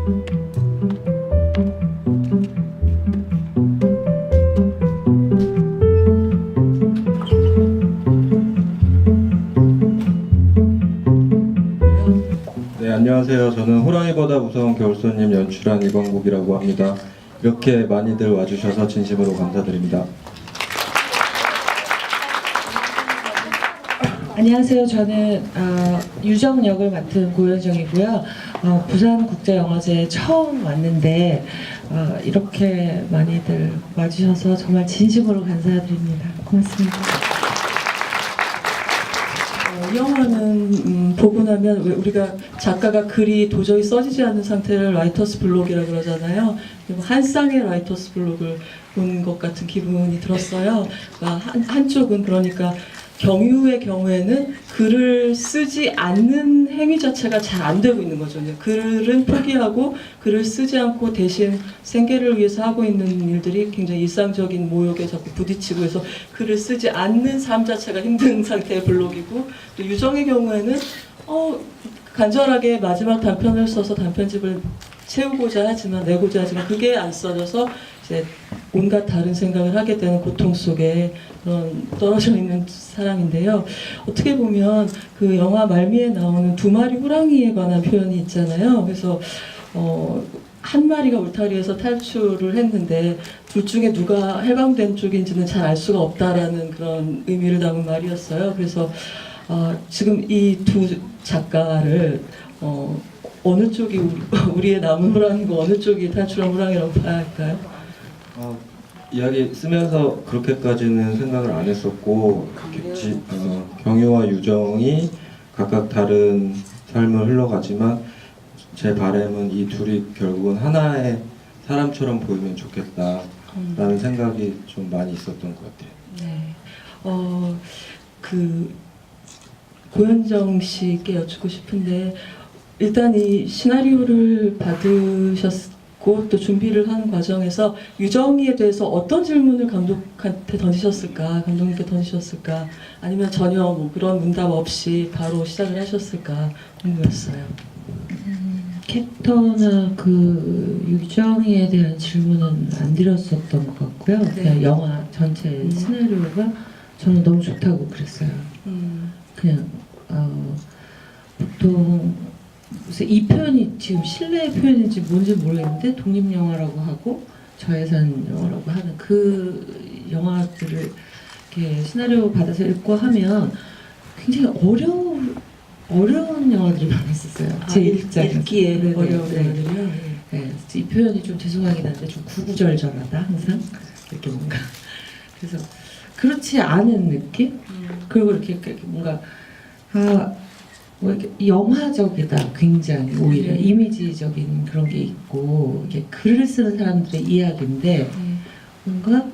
네, 안녕하세요. 저는 호랑이보다 무서운 겨울손님 연출한 이광국이라고 합니다. 이렇게 많이들 와주셔서 진심으로 감사드립니다. 안녕하세요. 저는 유정 역을 맡은 고현정이고요. 부산국제영화제에 처음 왔는데 이렇게 많이들 와주셔서 정말 진심으로 감사드립니다. 고맙습니다. 이 영화는 보고 나면 왜 우리가 작가가 글이 도저히 써지지 않는 상태를 라이터스 블록이라고 그러잖아요. 그리고 한 쌍의 라이터스 블록을 본 것 같은 기분이 들었어요. 그러니까 한쪽은 그러니까 경유의 경우에는 글을 쓰지 않는 행위 자체가 잘 안 되고 있는 거죠. 글은 포기하고 글을 쓰지 않고 대신 생계를 위해서 하고 있는 일들이 굉장히 일상적인 모욕에 자꾸 부딪히고 해서 글을 쓰지 않는 삶 자체가 힘든 상태의 블록이고, 또 유정의 경우에는 간절하게 마지막 단편을 써서 단편집을 채우고자 하지만 내고자 하지만 그게 안 써져서 이제 온갖 다른 생각을 하게 되는 고통 속에 그런 떨어져 있는 사람인데요. 어떻게 보면 그 영화 말미에 나오는 두 마리 호랑이에 관한 표현이 있잖아요. 그래서 한 마리가 울타리에서 탈출을 했는데 둘 중에 누가 해방된 쪽인지는 잘 알 수가 없다라는 그런 의미를 담은 말이었어요. 그래서 지금 이 두 작가를 어느 쪽이 우리의 남은 호랑이고 어느 쪽이 탈출한 호랑이라고 봐야 할까요? 이야기 쓰면서 그렇게까지는 생각을 안 했었고, 경유와 유정이 각각 다른 삶을 흘러가지만 제 바람은 이 둘이 결국은 하나의 사람처럼 보이면 좋겠다라는 생각이 좀 많이 있었던 것 같아요. 네. 그 고현정 씨께 여쭙고 싶은데, 일단 이 시나리오를 받으셨고 또 준비를 하는 과정에서 유정이에 대해서 어떤 질문을 감독한테 던지셨을까, 감독님께 던지셨을까, 아니면 전혀 뭐 그런 문답 없이 바로 시작을 하셨을까 궁금했어요. 캐릭터나 그 유정이에 대한 질문은 안 드렸었던 것 같고요. 네. 그냥 영화 전체 시나리오가 저는 너무 좋다고 그랬어요. 그냥 보통 그래서 이 표현이 지금 신뢰의 표현인지 뭔지 모르겠는데 독립영화라고 하고 저예산 영화라고 하는 그 영화들을 이렇게 시나리오 받아서 읽고 하면 굉장히 어려운 영화들이 많았었어요. 제 입장에서. 읽기에 네네, 어려운 네. 영화들이요. 네, 이 표현이 좀 죄송하긴 한데 좀 구구절절하다 항상 이렇게 뭔가 그래서 그렇지 않은 느낌 그리고 이렇게 뭔가 뭐 이렇게 영화적이다 굉장히 오히려 이미지적인 그런 게 있고 이렇게 글을 쓰는 사람들의 이야기인데 뭔가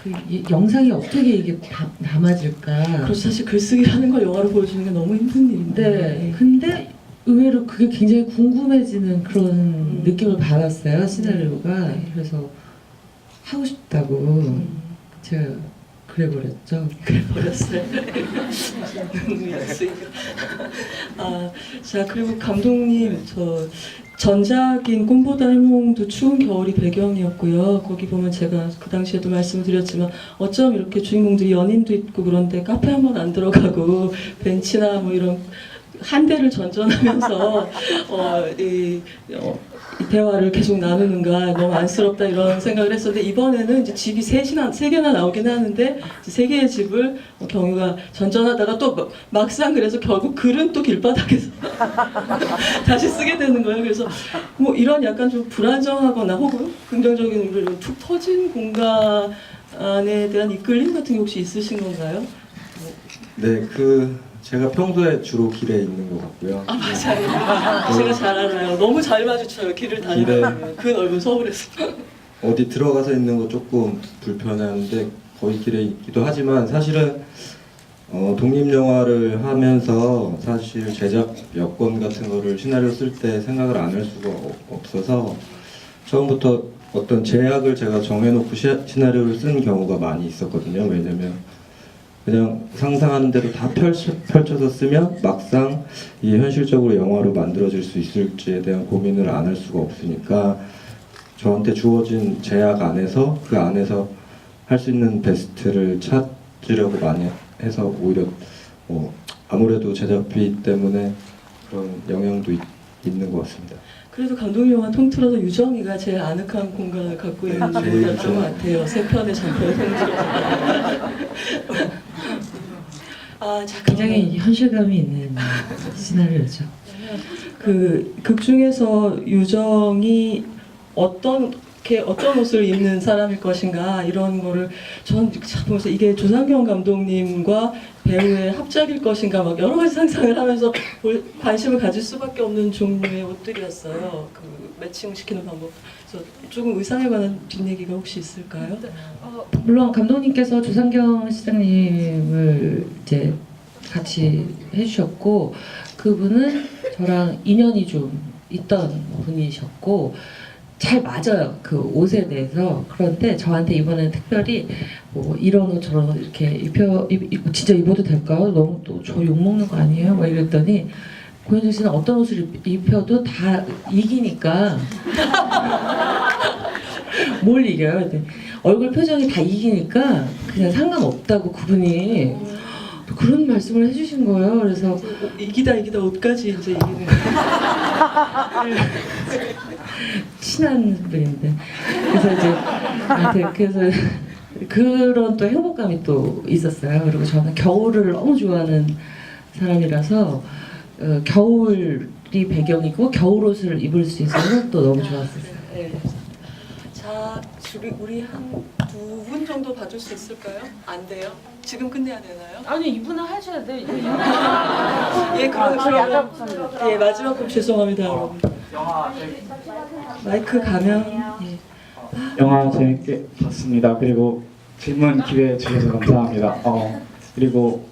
그 영상이 어떻게 이게 담아질까. 그래서 사실 글쓰기 하는 걸 영화로 보여주는 게 너무 힘든 일인데. 네, 근데 의외로 그게 굉장히 궁금해지는 그런 느낌을 받았어요 시나리오가. 네. 그래서 하고 싶다고 제가 그래버렸죠. 그래버렸어요. 자, 그리고 감독님, 저 전작인 꿈보다 해몽도 추운 겨울이 배경이었고요. 거기 보면 제가 그 당시에도 말씀을 드렸지만 어쩜 이렇게 주인공들이 연인도 있고 그런데 카페 한 번 안 들어가고 벤치나 뭐 이런 한 대를 전전하면서 이 대화를 계속 나누는가 너무 안쓰럽다 이런 생각을 했었는데, 이번에는 이제 집이 세 개나 나오긴 하는데 세 개의 집을 경유가 전전하다가 또 막상 그래서 결국 글은 또 길바닥에서 다시 쓰게 되는 거예요. 그래서 뭐 이런 약간 좀 불안정하거나 혹은 긍정적인 이런 툭 터진 공간에 대한 이끌림 같은 게 혹시 있으신 건가요? 네, 제가 평소에 주로 길에 있는 것 같고요. 맞아요. 제가 잘 알아요. 너무 잘 마주쳐요. 길을 다니면 그 넓은 서울에서. 어디 들어가서 있는 거 조금 불편한데 거의 길에 있기도 하지만, 사실은 독립영화를 하면서 사실 제작 여건 같은 거를 시나리오 쓸 때 생각을 안 할 수가 없어서 처음부터 어떤 제약을 제가 정해놓고 시나리오를 쓴 경우가 많이 있었거든요. 왜냐면 그냥 상상하는 대로 다 펼쳐서 쓰면 막상 이게 현실적으로 영화로 만들어질 수 있을지에 대한 고민을 안 할 수가 없으니까 저한테 주어진 제약 안에서 그 안에서 할 수 있는 베스트를 찾으려고 많이 해서 오히려 아무래도 제작비 때문에 그런 영향도 있는 것 같습니다. 그래도 감독님과 통틀어서 유정이가 제일 아늑한 공간을 갖고 있는 분이었던 것 같아요. 세 편의 장편을 통틀어서. 자, 굉장히 현실감이 있는 시나리오죠. 그 극 중에서 유정이 어떤 옷을 입는 사람일 것인가 이런 거를 전 보면서 이게 조상경 감독님과 배우의 합작일 것인가 막 여러 가지 상상을 하면서 관심을 가질 수밖에 없는 종류의 옷들이었어요. 그 매칭시키는 방법. 그래서 조금 의상에 관한 뒷얘기가 혹시 있을까요? 물론 감독님께서 조상경 시장님을 이제 같이 해주셨고 그분은 저랑 인연이 좀 있던 분이셨고 잘 맞아요. 그 옷에 대해서. 그런데 저한테 이번에는 특별히 뭐 이런 옷 저런 옷 이렇게 진짜 입어도 될까요? 너무 또 저 욕먹는 거 아니에요? 막 이랬더니 고현정 씨는 어떤 옷을 입혀도 다 이기니까 뭘 이겨요? 그랬더니 얼굴 표정이 다 이기니까 그냥 상관없다고 그분이 또 그런 말씀을 해주신 거예요. 그래서 이기다 옷까지 이제 이기는. 친한 분인데 그래서 이제 아무튼 그래서 그런 또 행복감이 또 있었어요. 그리고 저는 겨울을 너무 좋아하는 사람이라서 겨울이 배경이고 겨울 옷을 입을 수 있어서 또 너무 좋았었어요. 네. 자, 우리 한 2분 정도 봐줄 수 있을까요? 안 돼요? 지금 끝내야 되나요? 아니 이분은 하셔야 돼. 예, 그러면 예, 마지막 곡 죄송합니다, 여러분. 마이크 가면 예. 영화 재밌게 봤습니다. 그리고 질문 기회 주셔서 감사합니다. 그리고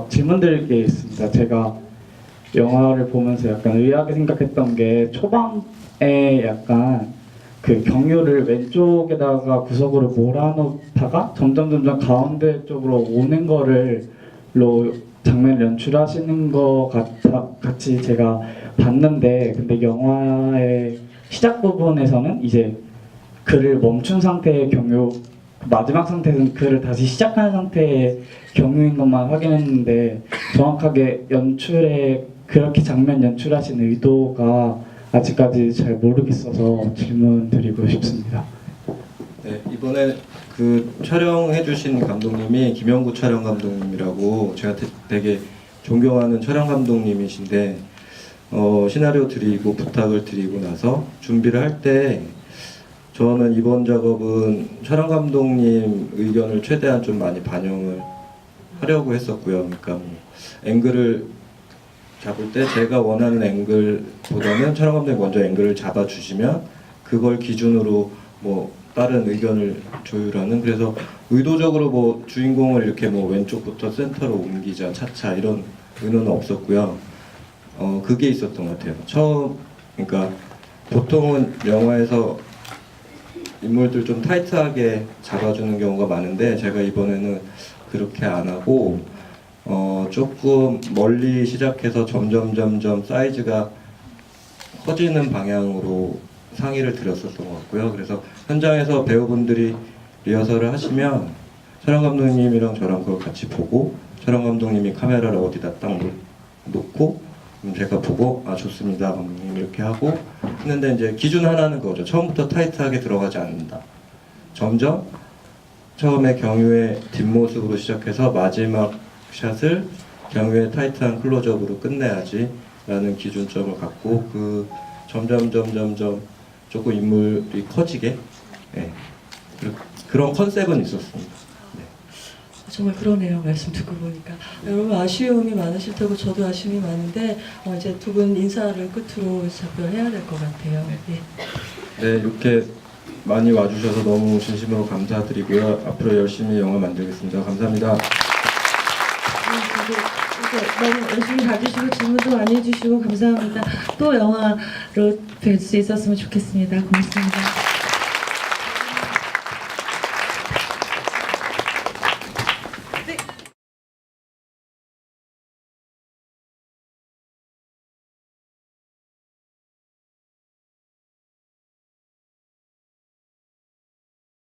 질문 드릴 게 있습니다. 제가 영화를 보면서 약간 의아하게 생각했던 게 초반에 약간 그 경유를 왼쪽에다가 구석으로 몰아놓다가 점점 가운데 쪽으로 오는 거를로 장면을 연출하시는 거 같이 제가 봤는데, 근데 영화의 시작 부분에서는 이제 글을 멈춘 상태의 경유, 마지막 상태에서는 글을 다시 시작하는 상태의 경유인 것만 확인했는데 정확하게 연출에 그렇게 장면 연출하신 의도가 아직까지 잘 모르겠어서 질문 드리고 싶습니다. 네, 이번에 그 촬영해주신 감독님이 김영구 촬영 감독님이라고 제가 되게 존경하는 촬영 감독님이신데 시나리오 드리고 부탁을 드리고 나서 준비를 할 때 저는 이번 작업은 촬영 감독님 의견을 최대한 좀 많이 반영을 하려고 했었고요. 그러니까 뭐 앵글을 잡을 때 제가 원하는 앵글보다는 촬영 감독님 먼저 앵글을 잡아주시면 그걸 기준으로 뭐 다른 의견을 조율하는, 그래서 의도적으로 뭐 주인공을 이렇게 뭐 왼쪽부터 센터로 옮기자 차차 이런 의도는 없었고요. 그게 있었던 것 같아요. 그러니까 보통은 영화에서 인물들 좀 타이트하게 잡아주는 경우가 많은데 제가 이번에는 그렇게 안 하고 조금 멀리 시작해서 점점 사이즈가 커지는 방향으로 상의를 드렸었던 것 같고요. 그래서 현장에서 배우분들이 리허설을 하시면 촬영 감독님이랑 저랑 그걸 같이 보고 촬영 감독님이 카메라를 어디다 딱 놓고 제가 보고 좋습니다 감독님 이렇게 하고 했는데, 이제 기준 하나는 그거죠. 처음부터 타이트하게 들어가지 않는다. 점점 처음에 경유의 뒷모습으로 시작해서 마지막 샷을 경유의 타이트한 클로즈업으로 끝내야지 라는 기준점을 갖고 그 점점 조금 인물이 커지게 그런 컨셉은 있었습니다. 정말 그러네요. 말씀 듣고 보니까 여러분 아쉬움이 많으실 테고 저도 아쉬움이 많은데 이제 두 분 인사를 끝으로 작별해야 될 것 같아요. 예. 네, 이렇게 많이 와주셔서 너무 진심으로 감사드리고요. 앞으로 열심히 영화 만들겠습니다. 감사합니다. 너무 열심히 봐주시고 질문도 많이 해주시고 감사합니다. 또 영화로 뵐 수 있었으면 좋겠습니다. 고맙습니다.